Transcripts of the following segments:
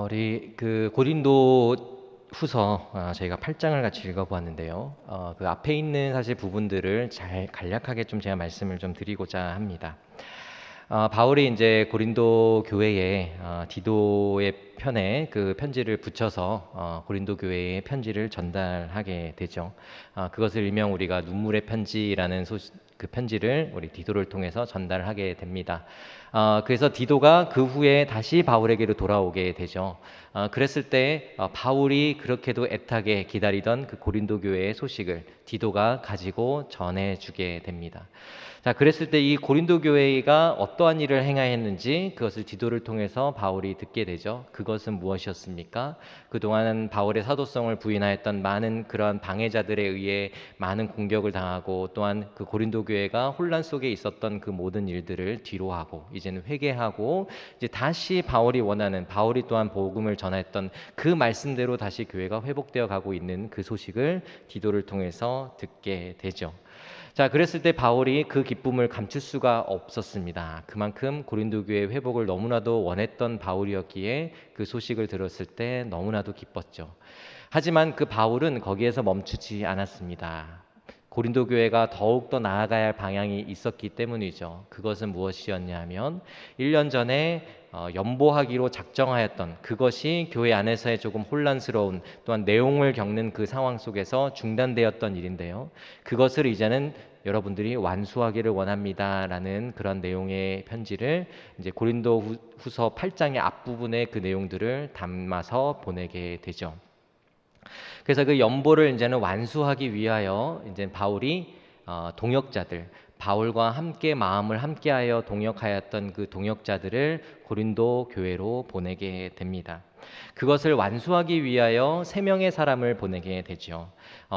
우리 그 고린도 후서 저희가 8장을 같이 읽어보았는데요. 그 앞에 있는 사실 부분들을 잘 간략하게 좀 제가 말씀을 좀 드리고자 합니다. 바울이 이제 고린도 교회에 디도의 편에 그 편지를 붙여서 고린도 교회에 편지를 전달하게 되죠. 그것을 일명 우리가 눈물의 편지라는 그 편지를 우리 디도를 통해서 전달하게 됩니다. 그래서 디도가 그 후에 다시 바울에게로 돌아오게 되죠. 그랬을 때 바울이 그렇게도 애타게 기다리던 그 고린도 교회의 소식을 디도가 가지고 전해주게 됩니다. 자, 그랬을 때 이 고린도 교회가 어떠한 일을 행하였는지 그것을 디도를 통해서 바울이 듣게 되죠. 그것은 무엇이었습니까? 그동안 바울의 사도성을 부인하였던 많은 그러한 방해자들에 의해 많은 공격을 당하고, 또한 그 고린도 교회가 혼란 속에 있었던 그 모든 일들을 뒤로하고 이제는 회개하고 이제 다시 바울이 원하는, 바울이 또한 복음을 전했던 그 말씀대로 다시 교회가 회복되어 가고 있는 그 소식을 디도를 통해서 듣게 되죠. 자, 그랬을 때 바울이 그 기쁨을 감출 수가 없었습니다. 그만큼 고린도 교회의 회복을 너무나도 원했던 바울이었기에 그 소식을 들었을 때 너무나도 기뻤죠. 하지만 그 바울은 거기에서 멈추지 않았습니다. 고린도 교회가 더욱더 나아가야 할 방향이 있었기 때문이죠. 그것은 무엇이었냐면 1년 전에 연보하기로 작정하였던 그것이 교회 안에서의 조금 혼란스러운, 또한 내용을 겪는 그 상황 속에서 중단되었던 일인데요. 그것을 이제는 여러분들이 완수하기를 원합니다라는 그런 내용의 편지를 이제 고린도 후서 8장의 앞부분의 그 내용들을 담아서 보내게 되죠. 그래서 그 연보를 이제는 완수하기 위하여 이제 바울이 동역자들, 바울과 함께 마음을 함께하여 동역하였던 그 동역자들을 고린도 교회로 보내게 됩니다. 그것을 완수하기 위하여 3명의 사람을 보내게 되죠.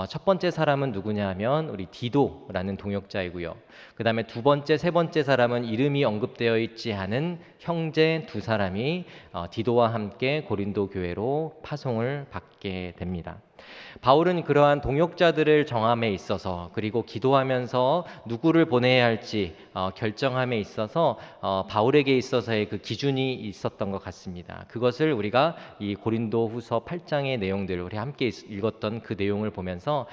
첫 번째 사람은 누구냐 하면 우리 디도라는 동역자이고요. 그 다음에 두 번째, 세 번째 사람은 이름이 언급되어 있지 않은 형제 2사람이 디도와 함께 고린도 교회로 파송을 받게 됩니다. 바울은 그러한 동역자들을 정함에 있어서, 그리고 기도하면서 누구를 보내야 할지 결정함에 있어서 바울에게 있어서의 그 기준이 있었던 것 같습니다. 그것을 우리가 이 고린도 후서 8장의 내용들, 우리 함께 읽었던 그 내용을 보면서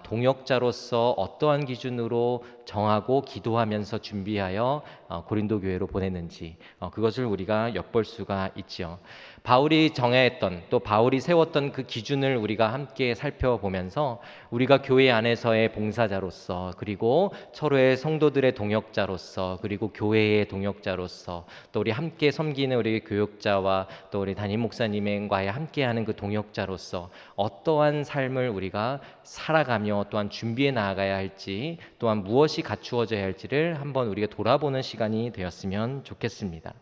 동역자로서 어떠한 기준으로 정하고 기도하면서 준비하여 고린도 교회로 보냈는지 그것을 우리가 엿볼 수가 있죠. 바울이 정했던, 또 바울이 세웠던 그 기준을 우리가 함께 살펴보면서 우리가 교회 안에서의 봉사자로서, 그리고 서로의 성도들의 동역자로서, 그리고 교회의 동역자로서, 또 우리 함께 섬기는 우리 교역자와 또 우리 담임 목사님과의 함께하는 그 동역자로서 어떠한 삶을 우리가 살아가며 또한 준비해 나아가야 할지, 또한 무엇이 갖추어져야 할지를 한번 우리가 돌아보는 시간이 되었으면 좋겠습니다.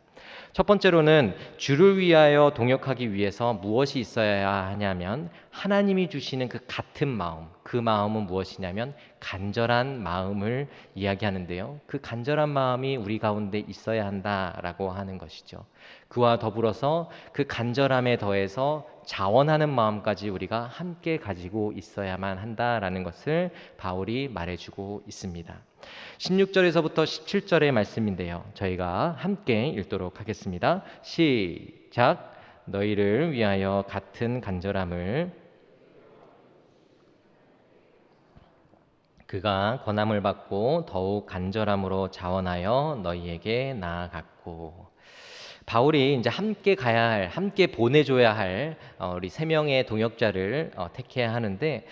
첫 번째로는 주를 위하여 동역하기 위해서 무엇이 있어야 하냐면 하나님이 주시는 그 같은 마음, 그 마음은 무엇이냐면 간절한 마음을 이야기하는데요. 그 간절한 마음이 우리 가운데 있어야 한다라고 하는 것이죠. 그와 더불어서 그 간절함에 더해서 자원하는 마음까지 우리가 함께 가지고 있어야만 한다라는 것을 바울이 말해주고 있습니다. 16절에서부터 17절의 말씀인데요. 저희가 함께 읽도록 하겠습니다. 시작. 너희를 위하여 같은 간절함을 그가 권함을 받고 더욱 간절함으로 자원하여 너희에게 나아갔고. 바울이 이제 함께 가야 할, 함께 보내줘야 할 우리 3명의 동역자를 택해야 하는데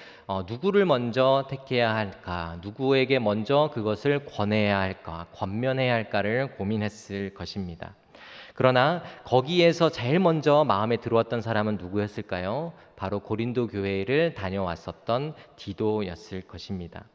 누구를 먼저 택해야 할까, 누구에게 먼저 그것을 권해야 할까, 권면해야 할까를 고민했을 것입니다. 그러나 거기에서 제일 먼저 마음에 들어왔던 사람은 누구였을까요? 바로 고린도 교회를 다녀왔었던 디도였을 것입니다.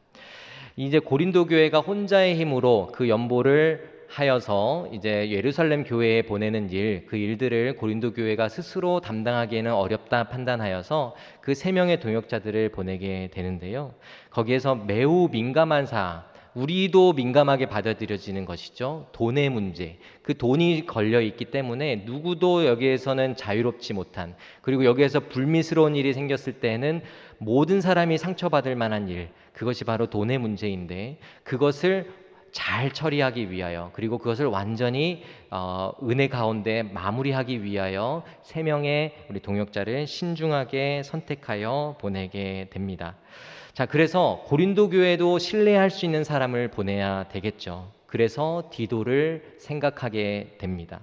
이제 고린도 교회가 혼자의 힘으로 그 연보를 하여서 이제 예루살렘 교회에 보내는 일, 그 일들을 고린도 교회가 스스로 담당하기에는 어렵다 판단하여서 그 3명의 동역자들을 보내게 되는데요. 거기에서 매우 민감한 사항, 우리도 민감하게 받아들여지는 것이죠. 돈의 문제, 그 돈이 걸려 있기 때문에 누구도 여기에서는 자유롭지 못한, 그리고 여기에서 불미스러운 일이 생겼을 때는 모든 사람이 상처받을 만한 일, 그것이 바로 돈의 문제인데 그것을 잘 처리하기 위하여, 그리고 그것을 완전히 은혜 가운데 마무리하기 위하여 3명의 우리 동역자를 신중하게 선택하여 보내게 됩니다. 자, 그래서 고린도 교회도 신뢰할 수 있는 사람을 보내야 되겠죠. 그래서 디도를 생각하게 됩니다.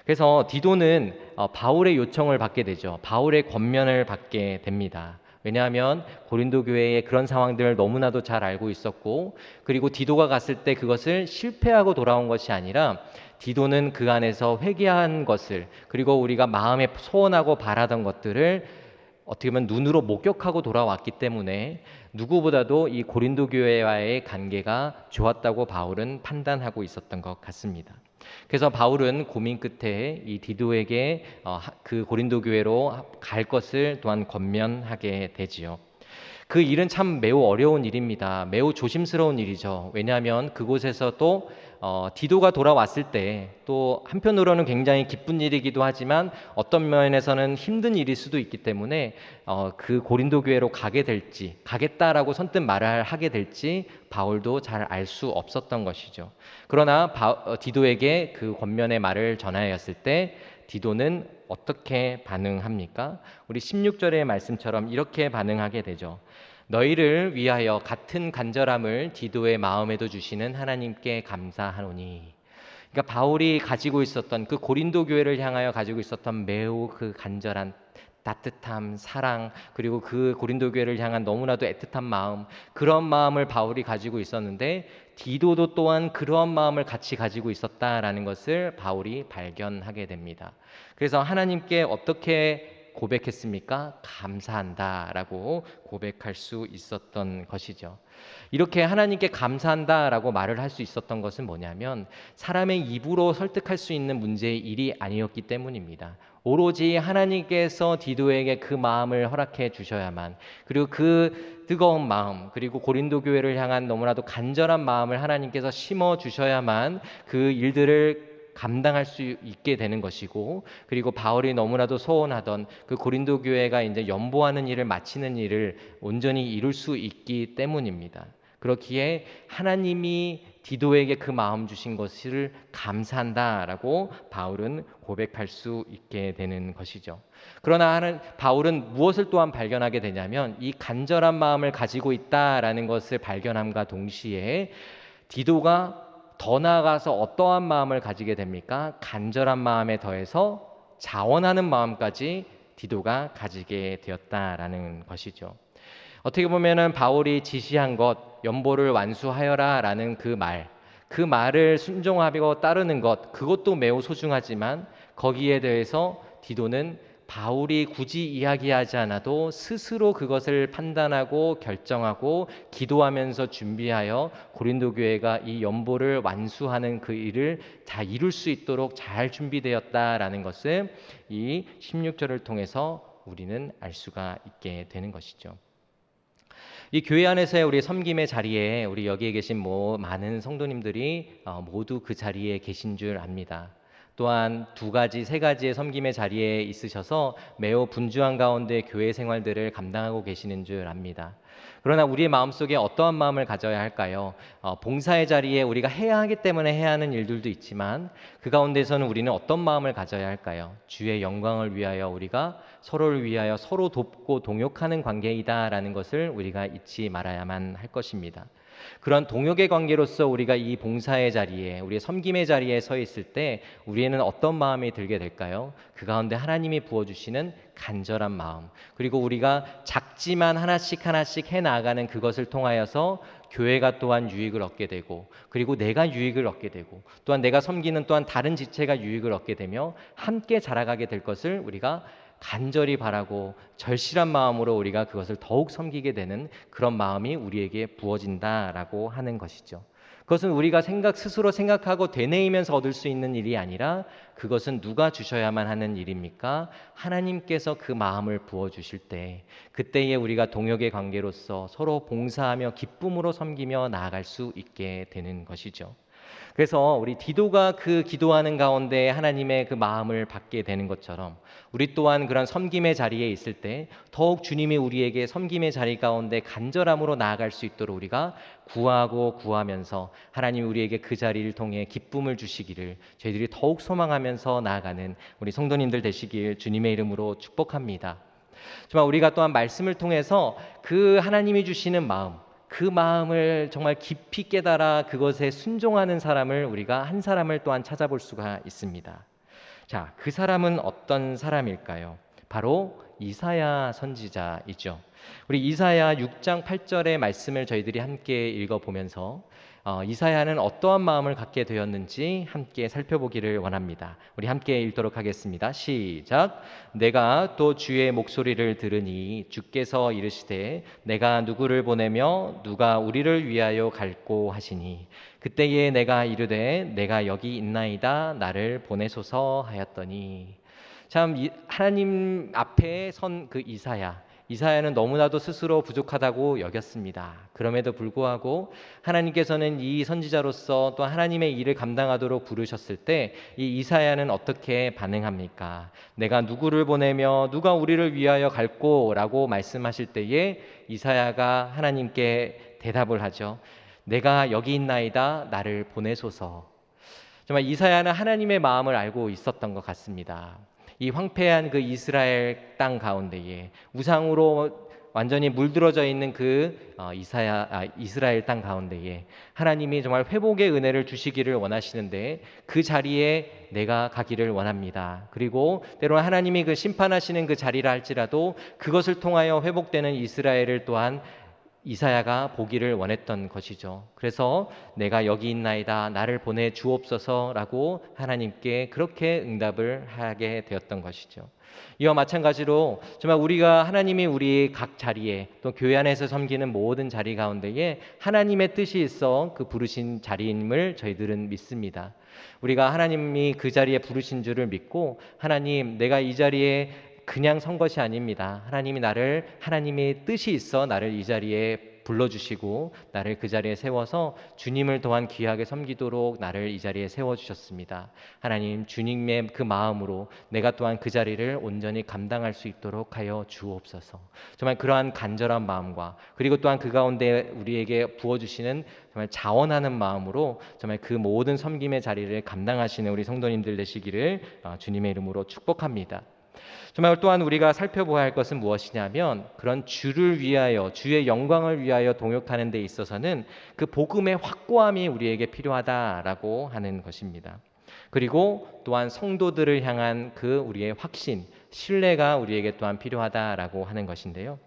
그래서 디도는 바울의 요청을 받게 되죠. 바울의 권면을 받게 됩니다. 왜냐하면 고린도 교회의 그런 상황들을 너무나도 잘 알고 있었고, 그리고 디도가 갔을 때 그것을 실패하고 돌아온 것이 아니라 디도는 그 안에서 회개한 것을, 그리고 우리가 마음에 소원하고 바라던 것들을 어떻게 보면 눈으로 목격하고 돌아왔기 때문에 누구보다도 이 고린도 교회와의 관계가 좋았다고 바울은 판단하고 있었던 것 같습니다. 그래서 바울은 고민 끝에 이 디도에게 그 고린도 교회로 갈 것을 또한 권면하게 되지요. 그 일은 참 매우 어려운 일입니다. 매우 조심스러운 일이죠. 왜냐하면 그곳에서 또 디도가 돌아왔을 때 또 한편으로는 굉장히 기쁜 일이기도 하지만 어떤 면에서는 힘든 일일 수도 있기 때문에 그 고린도 교회로 가게 될지, 가겠다라고 선뜻 말을 하게 될지 바울도 잘 알 수 없었던 것이죠. 그러나 디도에게 그 권면의 말을 전하였을 때 디도는 어떻게 반응합니까? 우리 16절의 말씀처럼 이렇게 반응하게 되죠. 너희를 위하여 같은 간절함을 디도의 마음에도 주시는 하나님께 감사하노니. 그러니까 바울이 가지고 있었던 그 고린도 교회를 향하여 가지고 있었던 매우 그 간절한 따뜻함, 사랑, 그리고 그 고린도 교회를 향한 너무나도 애틋한 마음, 그런 마음을 바울이 가지고 있었는데 디도도 또한 그런 마음을 같이 가지고 있었다라는 것을 바울이 발견하게 됩니다. 그래서 하나님께 어떻게 고백했습니까? 감사한다라고 고백할 수 있었던 것이죠. 이렇게 하나님께 감사한다라고 말을 할 수 있었던 것은 뭐냐면 사람의 입으로 설득할 수 있는 문제의 일이 아니었기 때문입니다. 오로지 하나님께서 디도에게 그 마음을 허락해 주셔야만, 그리고 그 뜨거운 마음, 그리고 고린도 교회를 향한 너무나도 간절한 마음을 하나님께서 심어 주셔야만 그 일들을 감당할 수 있게 되는 것이고, 그리고 바울이 너무나도 소원하던 그 고린도 교회가 이제 연보하는 일을 마치는 일을 온전히 이룰 수 있기 때문입니다. 그렇기에 하나님이 디도에게 그 마음 주신 것을 감사한다라고 바울은 고백할 수 있게 되는 것이죠. 그러나 바울은 무엇을 또한 발견하게 되냐면 이 간절한 마음을 가지고 있다라는 것을 발견함과 동시에 디도가 더 나아가서 어떠한 마음을 가지게 됩니까? 간절한 마음에 더해서 자원하는 마음까지 디도가 가지게 되었다라는 것이죠. 어떻게 보면은 바울이 지시한 것, 연보를 완수하여라라는 그 말을 순종하고 따르는 것, 그것도 매우 소중하지만 거기에 대해서 디도는 바울이 굳이 이야기하지 않아도 스스로 그것을 판단하고 결정하고 기도하면서 준비하여 고린도 교회가 이 연보를 완수하는 그 일을 다 이룰 수 있도록 잘 준비되었다라는 것을 이 16절을 통해서 우리는 알 수가 있게 되는 것이죠. 이 교회 안에서의 우리 섬김의 자리에 우리 여기에 계신 많은 성도님들이 모두 그 자리에 계신 줄 압니다. 또한 2가지, 3가지의 섬김의 자리에 있으셔서 매우 분주한 가운데 교회 생활들을 감당하고 계시는 줄 압니다. 그러나 우리의 마음속에 어떠한 마음을 가져야 할까요? 봉사의 자리에 우리가 해야 하기 때문에 해야 하는 일들도 있지만 그 가운데서는 우리는 어떤 마음을 가져야 할까요? 주의 영광을 위하여 우리가 서로를 위하여 서로 돕고 동역하는 관계이다라는 것을 우리가 잊지 말아야만 할 것입니다. 그런 동역의 관계로서 우리가 이 봉사의 자리에, 우리의 섬김의 자리에 서 있을 때 우리에는 어떤 마음이 들게 될까요? 그 가운데 하나님이 부어주시는 간절한 마음, 그리고 우리가 작지만 하나씩 하나씩 해나가는 그것을 통하여서 교회가 또한 유익을 얻게 되고, 그리고 내가 유익을 얻게 되고, 또한 내가 섬기는 또한 다른 지체가 유익을 얻게 되며 함께 자라가게 될 것을 우리가 간절히 바라고 절실한 마음으로 우리가 그것을 더욱 섬기게 되는 그런 마음이 우리에게 부어진다라고 하는 것이죠. 그것은 우리가 스스로 생각하고 되뇌이면서 얻을 수 있는 일이 아니라 그것은 누가 주셔야만 하는 일입니까? 하나님께서 그 마음을 부어주실 때, 그때에 우리가 동역의 관계로서 서로 봉사하며 기쁨으로 섬기며 나아갈 수 있게 되는 것이죠. 그래서 우리 디도가 그 기도하는 가운데 하나님의 그 마음을 받게 되는 것처럼 우리 또한 그런 섬김의 자리에 있을 때 더욱 주님이 우리에게 섬김의 자리 가운데 간절함으로 나아갈 수 있도록 우리가 구하고 구하면서 하나님이 우리에게 그 자리를 통해 기쁨을 주시기를 저희들이 더욱 소망하면서 나아가는 우리 성도님들 되시길 주님의 이름으로 축복합니다. 정말 우리가 또한 말씀을 통해서 그 하나님이 주시는 마음, 그 마음을 정말 깊이 깨달아 그것에 순종하는 사람을 우리가 한 사람을 또한 찾아볼 수가 있습니다. 자, 그 사람은 어떤 사람일까요? 바로 이사야 선지자이죠. 우리 이사야 6장 8절의 말씀을 저희들이 함께 읽어보면서 이사야는 어떠한 마음을 갖게 되었는지 함께 살펴보기를 원합니다. 우리 함께 읽도록 하겠습니다. 시작. 내가 또 주의 목소리를 들으니 주께서 이르시되 내가 누구를 보내며 누가 우리를 위하여 갈꼬 하시니 그때에 내가 이르되 내가 여기 있나이다 나를 보내소서 하였더니. 참 하나님 앞에 선 그 이사야는 너무나도 스스로 부족하다고 여겼습니다. 그럼에도 불구하고 하나님께서는 이 선지자로서 또 하나님의 일을 감당하도록 부르셨을 때 이 이사야는 어떻게 반응합니까? 내가 누구를 보내며 누가 우리를 위하여 갈꼬라고 말씀하실 때에 이사야가 하나님께 대답을 하죠. 내가 여기 있나이다 나를 보내소서. 정말 이사야는 하나님의 마음을 알고 있었던 것 같습니다. 이 황폐한 그 이스라엘 땅 가운데에 우상으로 완전히 물들어져 있는 그 이스라엘 땅 가운데에 하나님이 정말 회복의 은혜를 주시기를 원하시는데 그 자리에 내가 가기를 원합니다. 그리고 때로는 하나님이 그 심판하시는 그 자리라 할지라도 그것을 통하여 회복되는 이스라엘을 또한 이사야가 보기를 원했던 것이죠. 그래서 내가 여기 있나이다 나를 보내 주옵소서라고 하나님께 그렇게 응답을 하게 되었던 것이죠. 이와 마찬가지로 정말 우리가 하나님이 우리 각 자리에 또 교회 안에서 섬기는 모든 자리 가운데에 하나님의 뜻이 있어 그 부르신 자리임을 저희들은 믿습니다. 우리가 하나님이 그 자리에 부르신 줄을 믿고 하나님 내가 이 자리에 그냥 선 것이 아닙니다. 하나님의 뜻이 있어 나를 이 자리에 불러주시고 나를 그 자리에 세워서 주님을 또한 귀하게 섬기도록 나를 이 자리에 세워주셨습니다. 하나님 주님의 그 마음으로 내가 또한 그 자리를 온전히 감당할 수 있도록 하여 주옵소서. 정말 그러한 간절한 마음과 그리고 또한 그 가운데 우리에게 부어주시는 정말 자원하는 마음으로 정말 그 모든 섬김의 자리를 감당하시는 우리 성도님들 되시기를 주님의 이름으로 축복합니다. 정말 또한 우리가 살펴보아야 할 것은 무엇이냐면 그런 주를 위하여 주의 영광을 위하여 동역하는 데 있어서는 그 복음의 확고함이 우리에게 필요하다라고 하는 것입니다. 그리고 또한 성도들을 향한 그 우리의 확신, 신뢰가 우리에게 또한 필요하다라고 하는 것인데요.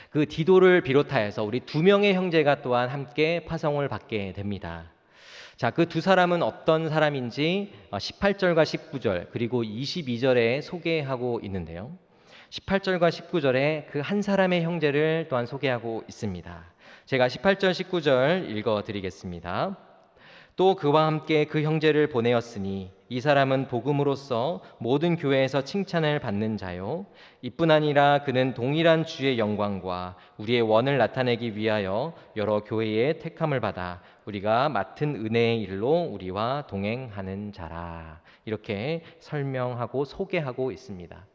그 디도를 비롯하여서 우리 두 명의 형제가 또한 함께 파송을 받게 됩니다. 자, 그 두 사람은 어떤 사람인지 18절과 19절 그리고 22절에 소개하고 있는데요. 18절과 19절에 그 한 사람의 형제를 또한 소개하고 있습니다. 제가 18절 19절 읽어드리겠습니다. 또 그와 함께 그 형제를 보내었으니 이 사람은 복음으로써 모든 교회에서 칭찬을 받는 자요 이뿐 아니라 그는 동일한 주의 영광과 우리의 원을 나타내기 위하여 여러 교회의 택함을 받아 우리가 맡은 은혜의 일로 우리와 동행하는 자라. 이렇게 설명하고 소개하고 있습니다.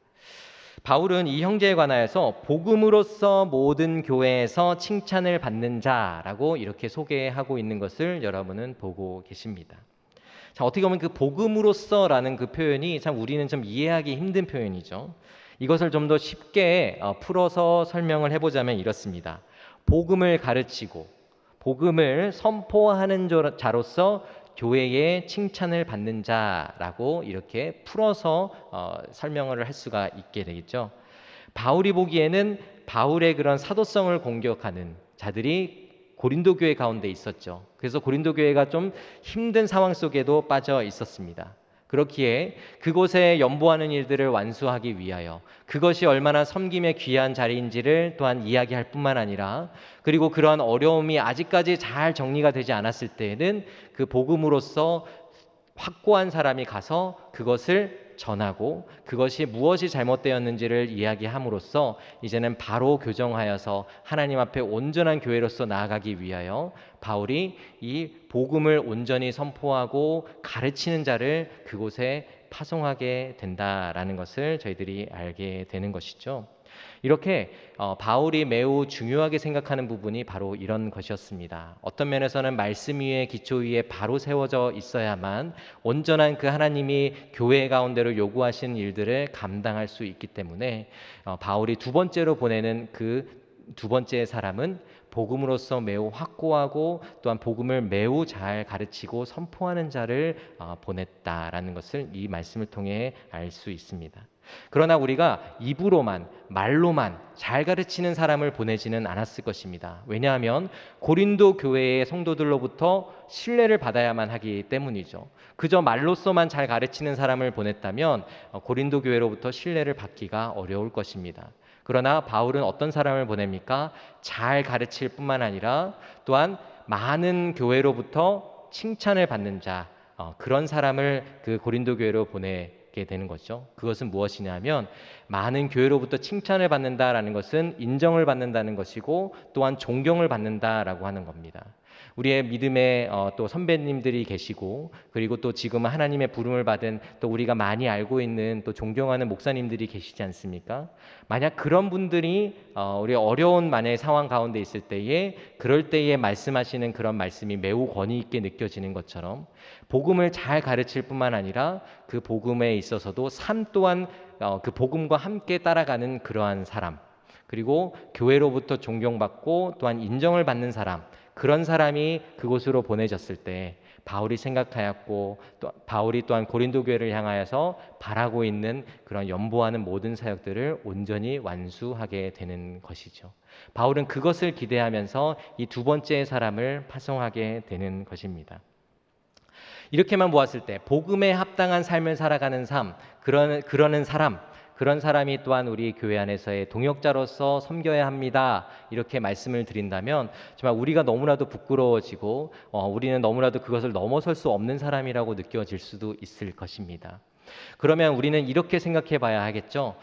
바울은 이 형제에 관하여서 복음으로써 모든 교회에서 칭찬을 받는 자라고 이렇게 소개하고 있는 것을 여러분은 보고 계십니다. 자, 어떻게 보면 그 복음으로써라는 그 표현이 참 우리는 좀 이해하기 힘든 표현이죠. 이것을 좀 더 쉽게 풀어서 설명을 해보자면 이렇습니다. 복음을 가르치고 복음을 선포하는 자로서 교회의 칭찬을 받는 자라고 이렇게 풀어서 설명을 할 수가 있게 되겠죠. 바울이 보기에는 바울의 그런 사도성을 공격하는 자들이 고린도 교회 가운데 있었죠. 그래서 고린도 교회가 좀 힘든 상황 속에도 빠져 있었습니다. 그렇기에 그곳에 연보하는 일들을 완수하기 위하여 그것이 얼마나 섬김의 귀한 자리인지를 또한 이야기할 뿐만 아니라 그리고 그러한 어려움이 아직까지 잘 정리가 되지 않았을 때에는 그 복음으로써 확고한 사람이 가서 그것을 전하고 그것이 무엇이 잘못되었는지를 이야기함으로써 이제는 바로 교정하여서 하나님 앞에 온전한 교회로서 나아가기 위하여 바울이 이 복음을 온전히 선포하고 가르치는 자를 그곳에 파송하게 된다라는 것을 저희들이 알게 되는 것이죠. 이렇게 바울이 매우 중요하게 생각하는 부분이 바로 이런 것이었습니다. 어떤 면에서는 말씀 위에 기초 위에 바로 세워져 있어야만 온전한 그 하나님이 교회 가운데로 요구하신 일들을 감당할 수 있기 때문에 바울이 두 번째로 보내는 그 두 번째 사람은 복음으로서 매우 확고하고 또한 복음을 매우 잘 가르치고 선포하는 자를 보냈다라는 것을 이 말씀을 통해 알 수 있습니다. 그러나 우리가 입으로만 말로만 잘 가르치는 사람을 보내지는 않았을 것입니다. 왜냐하면 고린도 교회의 성도들로부터 신뢰를 받아야만 하기 때문이죠. 그저 말로서만 잘 가르치는 사람을 보냈다면 고린도 교회로부터 신뢰를 받기가 어려울 것입니다. 그러나 바울은 어떤 사람을 보냅니까? 잘 가르칠 뿐만 아니라 또한 많은 교회로부터 칭찬을 받는 자, 그런 사람을 그 고린도 교회로 보내게 되는 거죠. 그것은 무엇이냐면 많은 교회로부터 칭찬을 받는다라는 것은 인정을 받는다는 것이고 또한 존경을 받는다라고 하는 겁니다. 우리의 믿음의 또 선배님들이 계시고 그리고 또 지금 하나님의 부름을 받은 또 우리가 많이 알고 있는 또 존경하는 목사님들이 계시지 않습니까? 만약 그런 분들이 우리 어려운 만약의 상황 가운데 있을 때에 그럴 때에 말씀하시는 그런 말씀이 매우 권위 있게 느껴지는 것처럼 복음을 잘 가르칠 뿐만 아니라 그 복음에 있어서도 삶 또한 그 복음과 함께 따라가는 그러한 사람, 그리고 교회로부터 존경받고 또한 인정을 받는 사람, 그런 사람이 그곳으로 보내졌을 때 바울이 생각하였고 또 바울이 또한 고린도 교회를 향하여서 바라고 있는 그런 연보하는 모든 사역들을 온전히 완수하게 되는 것이죠. 바울은 그것을 기대하면서 이 두 번째 사람을 파송하게 되는 것입니다. 이렇게만 보았을 때 복음에 합당한 삶을 살아가는 삶, 그런 사람이 또한 우리 교회 안에서의 동역자로서 섬겨야 합니다. 이렇게 말씀을 드린다면 정말 우리가 너무나도 부끄러워지고 우리는 너무나도 그것을 넘어설 수 없는 사람이라고 느껴질 수도 있을 것입니다. 그러면 우리는 이렇게 생각해 봐야 하겠죠.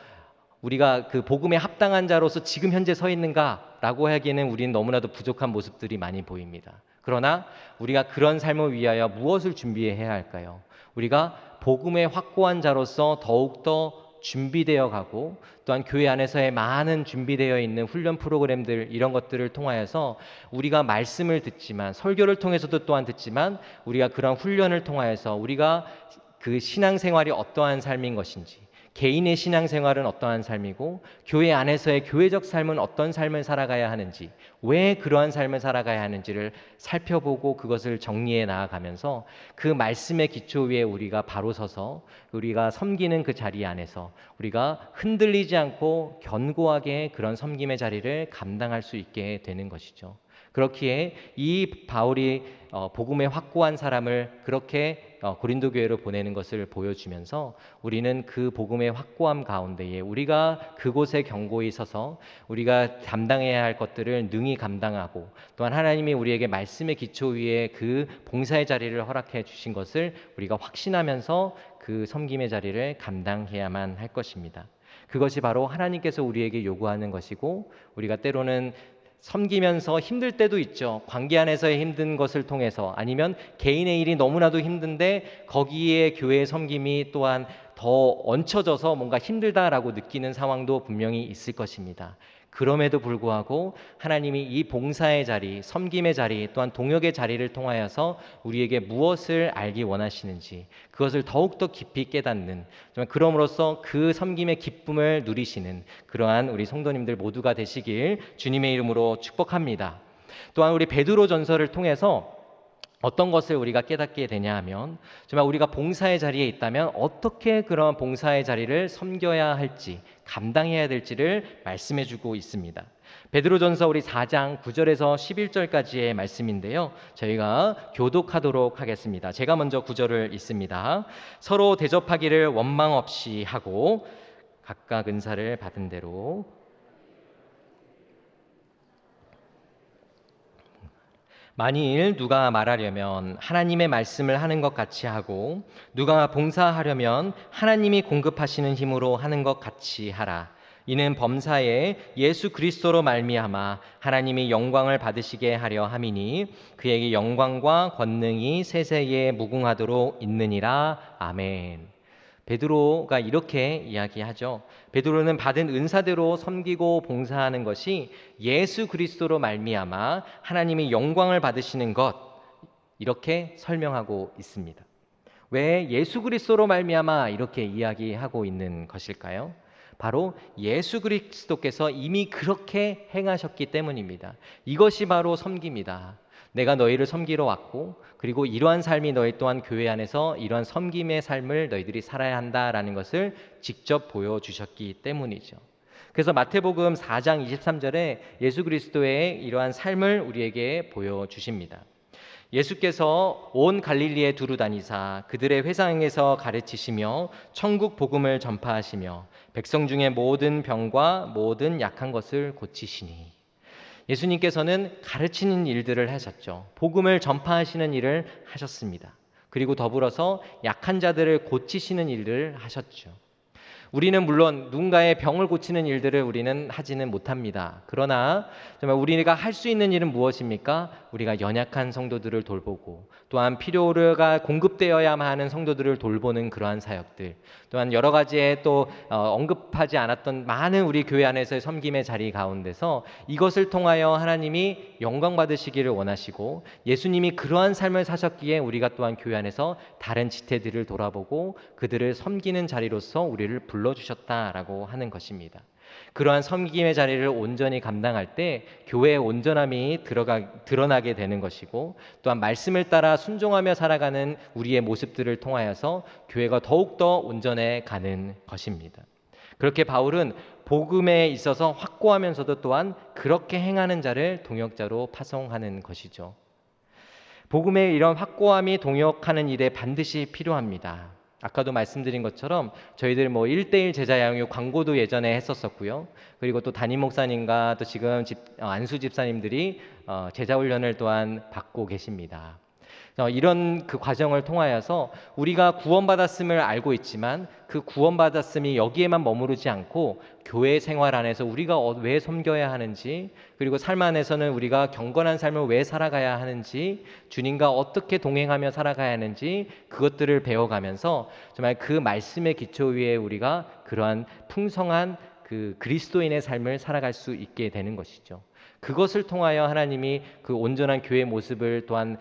우리가 그 복음에 합당한 자로서 지금 현재 서 있는가라고 하기에는 우리는 너무나도 부족한 모습들이 많이 보입니다. 그러나 우리가 그런 삶을 위하여 무엇을 준비해야 할까요? 우리가 복음의 확고한 자로서 더욱더 준비되어 가고 또한 교회 안에서의 많은 준비되어 있는 훈련 프로그램들 이런 것들을 통하여서 우리가 말씀을 듣지만 설교를 통해서도 또한 듣지만 우리가 그런 훈련을 통하여서 우리가 그 신앙생활이 어떠한 삶인 것인지 개인의 신앙생활은 어떠한 삶이고 교회 안에서의 교회적 삶은 어떤 삶을 살아가야 하는지 왜 그러한 삶을 살아가야 하는지를 살펴보고 그것을 정리해 나아가면서 그 말씀의 기초 위에 우리가 바로 서서 우리가 섬기는 그 자리 안에서 우리가 흔들리지 않고 견고하게 그런 섬김의 자리를 감당할 수 있게 되는 것이죠. 그렇기에 이 바울이 복음의 확고한 사람을 그렇게 고린도 교회로 보내는 것을 보여주면서 우리는 그 복음의 확고함 가운데에 우리가 그곳에 견고히 서서 우리가 감당해야 할 것들을 능히 감당하고 또한 하나님이 우리에게 말씀의 기초 위에 그 봉사의 자리를 허락해 주신 것을 우리가 확신하면서 그 섬김의 자리를 감당해야만 할 것입니다. 그것이 바로 하나님께서 우리에게 요구하는 것이고 우리가 때로는 섬기면서 힘들 때도 있죠. 관계 안에서의 힘든 것을 통해서 아니면 개인의 일이 너무나도 힘든데 거기에 교회의 섬김이 또한 더 얹혀져서 뭔가 힘들다라고 느끼는 상황도 분명히 있을 것입니다. 그럼에도 불구하고 하나님이 이 봉사의 자리, 섬김의 자리 또한 동역의 자리를 통하여서 우리에게 무엇을 알기 원하시는지 그것을 더욱더 깊이 깨닫는 그럼으로써 그 섬김의 기쁨을 누리시는 그러한 우리 성도님들 모두가 되시길 주님의 이름으로 축복합니다. 또한 우리 베드로 전서를 통해서 어떤 것을 우리가 깨닫게 되냐 하면 정말 우리가 봉사의 자리에 있다면 어떻게 그런 봉사의 자리를 섬겨야 할지 감당해야 될지를 말씀해 주고 있습니다. 베드로전서 우리 4장 9절에서 11절까지의 말씀인데요. 저희가 교독하도록 하겠습니다. 제가 먼저 9절을 읽습니다. 서로 대접하기를 원망 없이 하고 각각 은사를 받은 대로 만일 누가 말하려면 하나님의 말씀을 하는 것 같이 하고 누가 봉사하려면 하나님이 공급하시는 힘으로 하는 것 같이 하라. 이는 범사에 예수 그리스도로 말미암아 하나님이 영광을 받으시게 하려 함이니 그에게 영광과 권능이 세세에 무궁하도록 있느니라. 아멘. 베드로가 이렇게 이야기하죠. 베드로는 받은 은사대로 섬기고 봉사하는 것이 예수 그리스도로 말미암아 하나님이 영광을 받으시는 것, 이렇게 설명하고 있습니다. 왜 예수 그리스도로 말미암아 이렇게 이야기하고 있는 것일까요? 바로 예수 그리스도께서 이미 그렇게 행하셨기 때문입니다. 이것이 바로 섬깁니다. 내가 너희를 섬기러 왔고, 그리고 이러한 삶이 너희 또한 교회 안에서 이러한 섬김의 삶을 너희들이 살아야 한다라는 것을 직접 보여주셨기 때문이죠. 그래서 마태복음 4장 23절에 예수 그리스도의 이러한 삶을 우리에게 보여주십니다. 예수께서 온 갈릴리에 두루 다니사 그들의 회당에서 가르치시며 천국 복음을 전파하시며 백성 중에 모든 병과 모든 약한 것을 고치시니. 예수님께서는 가르치는 일들을 하셨죠. 복음을 전파하시는 일을 하셨습니다. 그리고 더불어서 약한 자들을 고치시는 일들을 하셨죠. 우리는 물론 누군가의 병을 고치는 일들을 우리는 하지는 못합니다. 그러나 정말 우리가 할 수 있는 일은 무엇입니까? 우리가 연약한 성도들을 돌보고, 또한 필요가 공급되어야만 하는 성도들을 돌보는 그러한 사역들, 또한 여러 가지의 또 언급하지 않았던 많은 우리 교회 안에서의 섬김의 자리 가운데서 이것을 통하여 하나님이 영광 받으시기를 원하시고, 예수님이 그러한 삶을 사셨기에 우리가 또한 교회 안에서 다른 지체들을 돌아보고 그들을 섬기는 자리로서 우리를 불러주셨다라고 하는 것입니다. 그러한 섬김의 자리를 온전히 감당할 때 교회의 온전함이 드러나게 되는 것이고, 또한 말씀을 따라 순종하며 살아가는 우리의 모습들을 통하여서 교회가 더욱더 온전해 가는 것입니다. 그렇게 바울은 복음에 있어서 확고하면서도 또한 그렇게 행하는 자를 동역자로 파송하는 것이죠. 복음의 이런 확고함이 동역하는 일에 반드시 필요합니다. 아까도 말씀드린 것처럼 저희들 1:1 제자 양육 광고도 예전에 했었었고요. 그리고 또 담임 목사님과 또 지금 안수 집사님들이 제자 훈련을 또한 받고 계십니다. 이런 그 과정을 통하여서 우리가 구원받았음을 알고 있지만 그 구원받았음이 여기에만 머무르지 않고 교회 생활 안에서 우리가 왜 섬겨야 하는지, 그리고 삶 안에서는 우리가 경건한 삶을 왜 살아가야 하는지, 주님과 어떻게 동행하며 살아가야 하는지, 그것들을 배워가면서 정말 그 말씀의 기초 위에 우리가 그러한 풍성한 그 그리스도인의 삶을 살아갈 수 있게 되는 것이죠. 그것을 통하여 하나님이 그 온전한 교회의 모습을 또한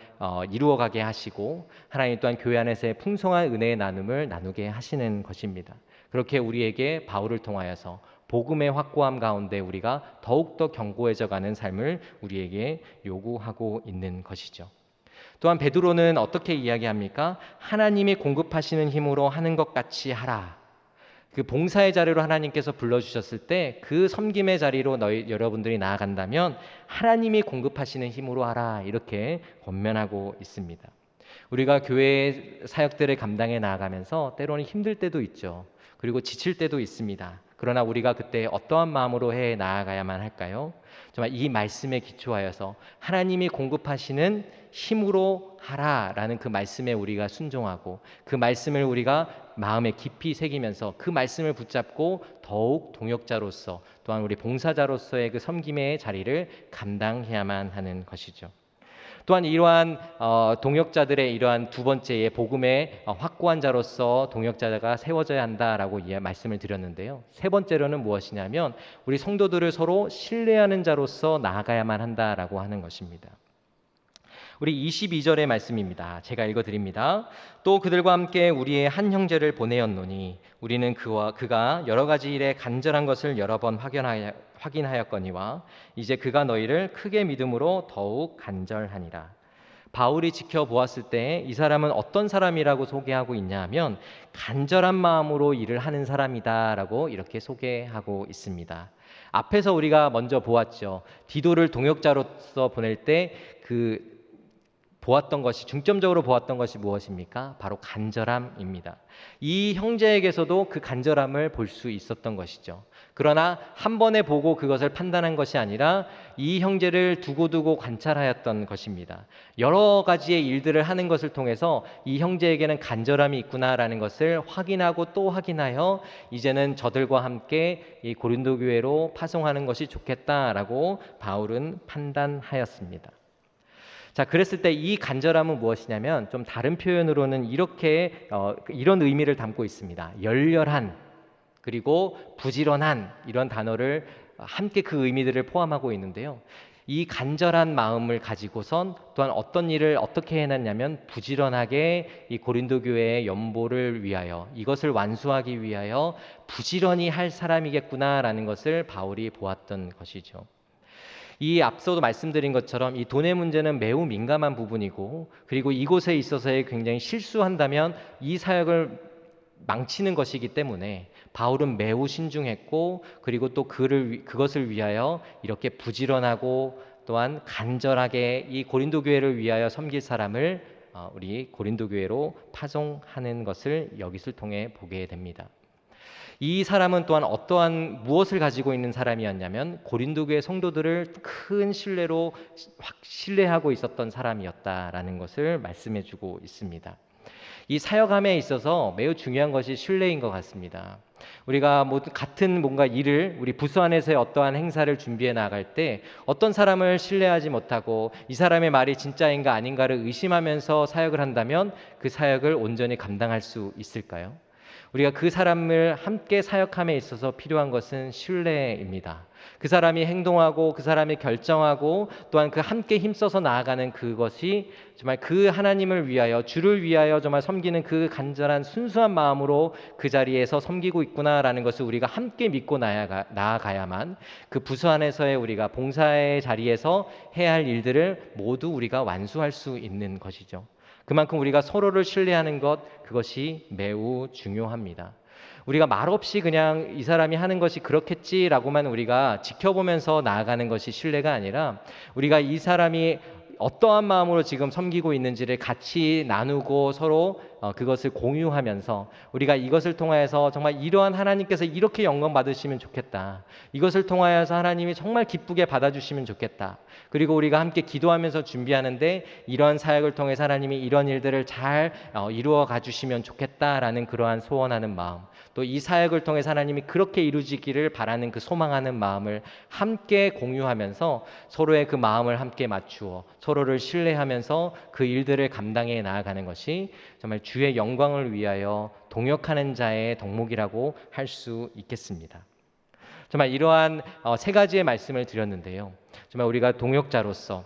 이루어가게 하시고, 하나님 또한 교회 안에서의 풍성한 은혜의 나눔을 나누게 하시는 것입니다. 그렇게 우리에게 바울을 통하여서 복음의 확고함 가운데 우리가 더욱더 견고해져 가는 삶을 우리에게 요구하고 있는 것이죠. 또한 베드로는 어떻게 이야기합니까? 하나님이 공급하시는 힘으로 하는 것 같이 하라. 그 봉사의 자리로 하나님께서 불러주셨을 때 그 섬김의 자리로 여러분들이 나아간다면 하나님이 공급하시는 힘으로 하라, 이렇게 권면하고 있습니다. 우리가 교회 사역들을 감당해 나아가면서 때로는 힘들 때도 있죠. 그리고 지칠 때도 있습니다. 그러나 우리가 그때 어떠한 마음으로 해 나아가야만 할까요? 정말 이 말씀에 기초하여서 하나님이 공급하시는 힘으로 하라라는 그 말씀에 우리가 순종하고, 그 말씀을 우리가 마음에 깊이 새기면서 그 말씀을 붙잡고 더욱 동역자로서, 또한 우리 봉사자로서의 그 섬김의 자리를 감당해야만 하는 것이죠. 또한 이러한 동역자들의 이러한 두 번째의 복음의 확고한 자로서 동역자가 세워져야 한다라고 말씀을 드렸는데요. 세 번째로는 무엇이냐면 우리 성도들을 서로 신뢰하는 자로서 나아가야만 한다라고 하는 것입니다. 우리 22절의 말씀입니다. 제가 읽어드립니다. 또 그들과 함께 우리의 한 형제를 보내었노니 우리는 그가 여러 가지 일에 간절한 것을 여러 번 확인하였거니와 이제 그가 너희를 크게 믿음으로 더욱 간절하니라. 바울이 지켜보았을 때 이 사람은 어떤 사람이라고 소개하고 있냐 하면 간절한 마음으로 일을 하는 사람이다라고 이렇게 소개하고 있습니다. 앞에서 우리가 먼저 보았죠. 디도를 동역자로서 보낼 때 그 보았던 것이 중점적으로 보았던 것이 무엇입니까? 바로 간절함입니다. 이 형제에게서도 그 간절함을 볼 수 있었던 것이죠. 그러나 한 번에 보고 그것을 판단한 것이 아니라 이 형제를 두고두고 관찰하였던 것입니다. 여러 가지의 일들을 하는 것을 통해서 이 형제에게는 간절함이 있구나라는 것을 확인하고 또 확인하여 이제는 저들과 함께 이 고린도 교회로 파송하는 것이 좋겠다라고 바울은 판단하였습니다. 자, 그랬을 때 이 간절함은 무엇이냐면 좀 다른 표현으로는 이런 의미를 담고 있습니다. 열렬한 그리고 부지런한 이런 단어를 함께 그 의미들을 포함하고 있는데요. 이 간절한 마음을 가지고선 또한 어떤 일을 어떻게 해놨냐면 부지런하게 이 고린도 교회의 연보를 위하여 이것을 완수하기 위하여 부지런히 할 사람이겠구나라는 것을 바울이 보았던 것이죠. 이 앞서도 말씀드린 것처럼 이 돈의 문제는 매우 민감한 부분이고 그리고 이곳에 있어서의 굉장히 실수한다면 이 사역을 망치는 것이기 때문에 바울은 매우 신중했고 그리고 또 그것을 위하여 이렇게 부지런하고 또한 간절하게 이 고린도 교회를 위하여 섬길 사람을 우리 고린도 교회로 파송하는 것을 여기를 통해 보게 됩니다. 이 사람은 또한 어떠한 무엇을 가지고 있는 사람이었냐면 고린도 교회 성도들을 큰 신뢰로 신뢰하고 있었던 사람이었다라는 것을 말씀해 주고 있습니다. 이 사역함에 있어서 매우 중요한 것이 신뢰인 것 같습니다. 우리가 같은 뭔가 일을 우리 부서 안에서의 어떠한 행사를 준비해 나갈 때 어떤 사람을 신뢰하지 못하고 이 사람의 말이 진짜인가 아닌가를 의심하면서 사역을 한다면 그 사역을 온전히 감당할 수 있을까요? 우리가 그 사람을 함께 사역함에 있어서 필요한 것은 신뢰입니다. 그 사람이 행동하고 그 사람이 결정하고 또한 그 함께 힘써서 나아가는 그것이 정말 그 하나님을 위하여 주를 위하여 정말 섬기는 그 간절한 순수한 마음으로 그 자리에서 섬기고 있구나라는 것을 우리가 함께 믿고 나아가야만 그 부서 안에서의 우리가 봉사의 자리에서 해야 할 일들을 모두 우리가 완수할 수 있는 것이죠. 그만큼 우리가 서로를 신뢰하는 것 그것이 매우 중요합니다. 우리가 말없이 그냥 이 사람이 하는 것이 그렇겠지라고만 우리가 지켜보면서 나아가는 것이 신뢰가 아니라 우리가 이 사람이 어떠한 마음으로 지금 섬기고 있는지를 같이 나누고 서로 그것을 공유하면서 우리가 이것을 통하여서 정말 이러한 하나님께서 이렇게 영광 받으시면 좋겠다. 이것을 통하여서 하나님이 정말 기쁘게 받아주시면 좋겠다. 그리고 우리가 함께 기도하면서 준비하는데 이런 사역을 통해 하나님이 이런 일들을 잘 이루어 가주시면 좋겠다라는 그러한 소원하는 마음, 또 이 사역을 통해 하나님이 그렇게 이루어지기를 바라는 그 소망하는 마음을 함께 공유하면서 서로의 그 마음을 함께 맞추어 서로를 신뢰하면서 그 일들을 감당해 나아가는 것이 정말 주의 영광을 위하여 동역하는 자의 덕목이라고 할 수 있겠습니다. 정말 이러한 세 가지의 말씀을 드렸는데요. 정말 우리가 동역자로서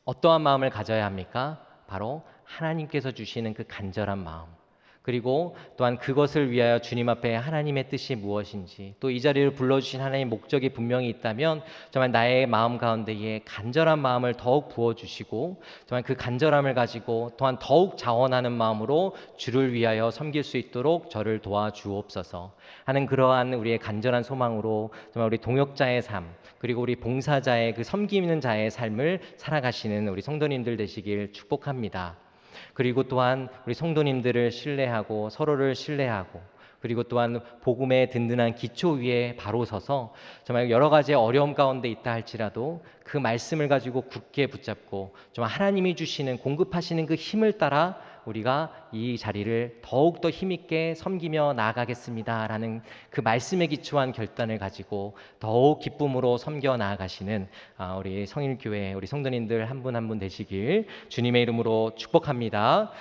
어떠한 마음을 가져야 합니까? 바로 하나님께서 주시는 그 간절한 마음, 그리고 또한 그것을 위하여 주님 앞에 하나님의 뜻이 무엇인지, 또 이 자리를 불러주신 하나님의 목적이 분명히 있다면 정말 나의 마음 가운데에 간절한 마음을 더욱 부어주시고 정말 그 간절함을 가지고 또한 더욱 자원하는 마음으로 주를 위하여 섬길 수 있도록 저를 도와주옵소서 하는 그러한 우리의 간절한 소망으로 정말 우리 동역자의 삶, 그리고 우리 봉사자의 그 섬기는 자의 삶을 살아가시는 우리 성도님들 되시길 축복합니다. 그리고 또한 우리 성도님들을 신뢰하고 서로를 신뢰하고 그리고 또한 복음의 든든한 기초 위에 바로 서서 정말 여러 가지 어려움 가운데 있다 할지라도 그 말씀을 가지고 굳게 붙잡고 정말 하나님이 주시는 공급하시는 그 힘을 따라 우리가 이 자리를 더욱더 힘있게 섬기며 나아가겠습니다라는 그 말씀에 기초한 결단을 가지고 더욱 기쁨으로 섬겨 나아가시는 우리 성일교회 우리 성도님들 한 분 한 분 되시길 주님의 이름으로 축복합니다.